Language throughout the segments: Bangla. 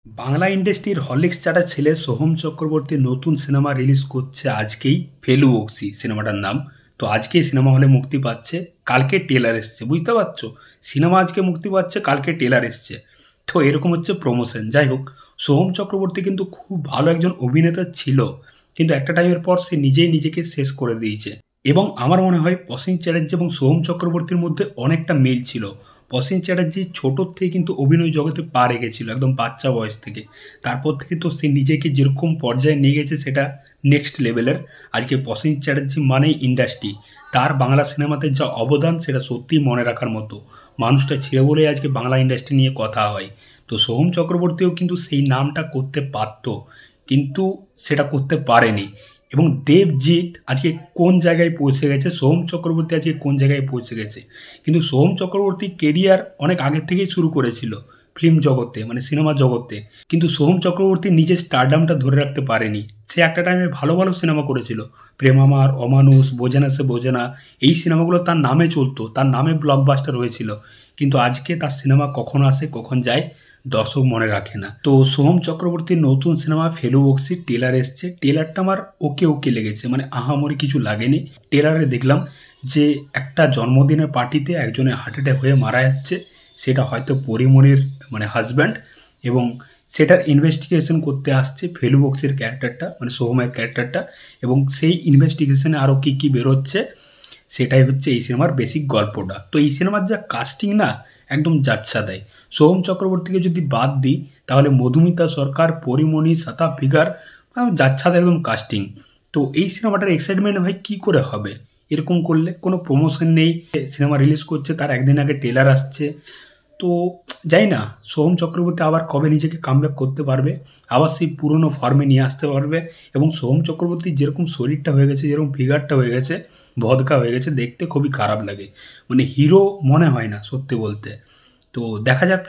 বাংলা ইন্ডাস্ট্রির হরলিক্স চাটা ছেলে সোহম চক্রবর্তী নতুন সিনেমা রিলিজ করছে আজকেই, ফেলু বক্সি সিনেমাটার নাম। তো আজকে সিনেমা হলে মুক্তি পাচ্ছে, কালকে টেলার এসছে, বুঝতে পারছো? সিনেমা আজকে মুক্তি পাচ্ছে, কালকে টেলার এসছে। তো এরকম হচ্ছে প্রমোশন। যাই হোক, সোহম চক্রবর্তী কিন্তু খুব ভালো একজন অভিনেতা ছিল, কিন্তু একটা টাইমের পর সে নিজেই নিজেকে শেষ করে দিয়েছে। এবং আমার মনে হয় প্রসেন চ্যাটার্জি এবং সোহম চক্রবর্তীর মধ্যে অনেকটা মিল ছিল। প্রসেন চ্যাটার্জি ছোটোর থেকে কিন্তু অভিনয় জগতে পা রেখেছিল, একদম বাচ্চা বয়স থেকে। তারপর থেকে তো সে নিজেকে যেরকম পর্যায়ে নিয়ে গেছে সেটা নেক্সট লেভেলের। আজকে প্রসেন চ্যাটার্জি মানেই ইন্ডাস্ট্রি। তার বাংলা সিনেমাতে যা অবদান সেটা সত্যিই মনে রাখার মতো। মানুষটা ছিল বলেই আজকে বাংলা ইন্ডাস্ট্রি নিয়ে কথা হয়। তো সোহম চক্রবর্তীও কিন্তু সেই নামটা করতে পারত, কিন্তু সেটা করতে পারেনি। এবং দেবজিৎ আজকে কোন জায়গায় পৌঁছে গেছে, সোহম চক্রবর্তী আজকে কোন জায়গায় পৌঁছে গেছে। কিন্তু সোহম চক্রবর্তী কেরিয়ার অনেক আগের থেকেই শুরু করেছিল ফিল্ম জগতে, মানে সিনেমা জগতে। কিন্তু সোহম চক্রবর্তী নিজের স্টারডামটা ধরে রাখতে পারেনি। সে একটা টাইমে ভালো ভালো সিনেমা করেছিল, প্রেম আমার, অমানুষ, বোঝে না সে বোঝে না। এই সিনেমাগুলো তার নামে চলতো, তার নামে ব্লকবাস্টার হয়েছিল। কিন্তু আজকে তার সিনেমা কখন আসে কখন যায় দর্শক মনে রাখে না। তো সোহম চক্রবর্তীর নতুন সিনেমা ফেলু বক্সি টেলার এসছে। টেলারটা আমার ওকে ওকে লেগেছে, মানে আহামরি কিছু লাগেনি। টেলারে দেখলাম যে একটা জন্মদিনের পার্টিতে একজনের হার্ট অ্যাটাক হয়ে মারা যাচ্ছে, সেটা হয়তো পরিমণির মানে হাজব্যান্ড, এবং সেটার ইনভেস্টিগেশন করতে আসছে ফেলু বক্সির ক্যারেক্টারটা, মানে সোহমের ক্যারেক্টারটা। এবং সেই ইনভেস্টিগেশনে আরও কী কী বেরোচ্ছে সেটাই হচ্ছে এই সিনেমার বেসিক গল্পটা। তো এই সিনেমার যা কাস্টিং না, একদম যাচ্ছা দেয়। সোহম চক্রবর্তীকে যদি বাদ দিই তাহলে মধুমিতা সরকার, পরিমণি, সাতা ফিগার, যাচ্ছা দেয় একদম কাস্টিং। তো এই সিনেমাটার এক্সাইটমেন্ট ভাই কী করে হবে এরকম করলে? কোনো প্রমোশন নেই, সিনেমা রিলিজ করছে তার একদিন আগে টেলার আসছে। তো যাই না, সোহম চক্রবর্তী আবার কবে নিজেকে কামব্যাক করতে পারবে, আবার সেই পুরনো ফর্মে নিয়ে আসতে পারবে। এবং সোহম চক্রবর্তী যেরকম শরীরটা হয়ে গেছে, যেরকম ফিগারটা হয়ে গেছে, ভদকা হয়ে গেছে, দেখতে খুবই খারাপ লাগে, মানে হিরো মনে হয় না সত্যি বলতে। তো দেখা যাক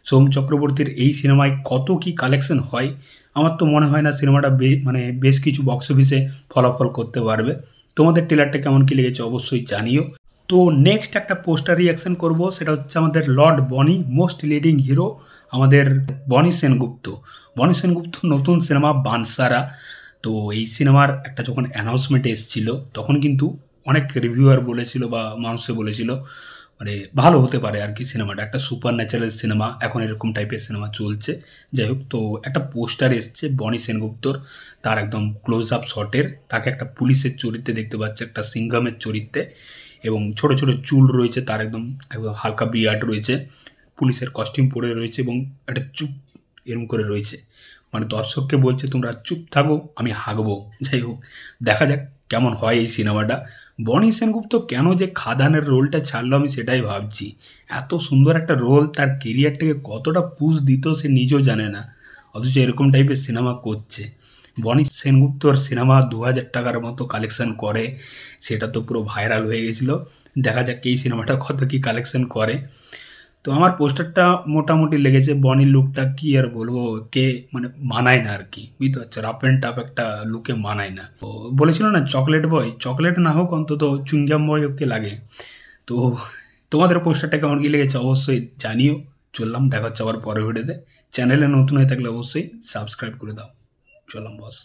সোহম চক্রবর্তীর এই সিনেমায় কত কি কালেকশন হয়। আমার তো মনে হয় না সিনেমাটা মানে বেশ কিছু বক্স অফিসে ফলাফল করতে পারবে। তোমাদের ট্রেলারটা কেমন কি লেগেছে অবশ্যই জানিও। তো নেক্সট একটা পোস্টার রিয়াকশন করব, সেটা হচ্ছে আমাদের লর্ড বনি, মোস্ট লিডিং হিরো আমাদের বনি সেনগুপ্ত। বনি সেনগুপ্ত নতুন সিনেমা বানসারা। তো এই সিনেমার একটা যখন অ্যানাউন্সমেন্ট এসেছিল তখন কিন্তু অনেক রিভিউয়ার বলেছিল বা মানুষে বলেছিল মানে ভালো হতে পারে আর কি সিনেমাটা, একটা সুপার ন্যাচারাল সিনেমা, এখন এরকম টাইপের সিনেমা চলছে। যাই হোক, তো একটা পোস্টার এসছে বনি সেনগুপ্তর, তার একদম ক্লোজ আপ শটের, তাকে একটা পুলিশের চরিত্রে দেখতে পাচ্ছে, একটা সিংঘামের চরিত্রে। এবং ছোট ছোট চুল রয়েছে তার, একদম একদম হালকা বিয়ার্ড রয়েছে, পুলিশের কস্টিউম পরে রয়েছে এবং একটা চুপ এরম করে রয়েছে, মানে দর্শককে বলছে তোমরা চুপ থাকো আমি হাঁকবো। যাই হোক, দেখা যাক কেমন হয় এই সিনেমাটা। বনি সেনগুপ্ত কেন যে খাদানের রোলটা ছাড়লো আমি সেটাই ভাবছি। এত সুন্দর একটা রোল, তার কেরিয়ারটাকে কতটা পুশ দিত সে নিজেও জানে না, অথচ এরকম টাইপের সিনেমা করছে। বনি সেনগুপ্তর সিনেমা 2000 টাকার মতো কালেকশন করে, সেটা তো পুরো ভাইরাল হয়ে গেছিলো। দেখা যাক এই সিনেমাটা কত কি কালেকশন করে। তো আমার পোস্টারটা মোটামুটি লেগেছে, বনির লুকটা কি আর বলবো, কে মানে মানায় না আর কি, বুঝতে পারছো, রাফ অ্যান্ড টাফ একটা লুকে মানায় না। তো বলেছিল না চকলেট বয়, চকলেট না হোক অন্তত চুইংগাম বয় ওকে লাগে। তো তোমাদের পোস্টারটা কেমন কি লেগেছে অবশ্যই জানিও। চললাম, দেখা হচ্ছে আবার পরের ভিডিওতে। চ্যানেলে নতুন হয়ে থাকলে অবশ্যই সাবস্ক্রাইব করে দাও। চললাম বস।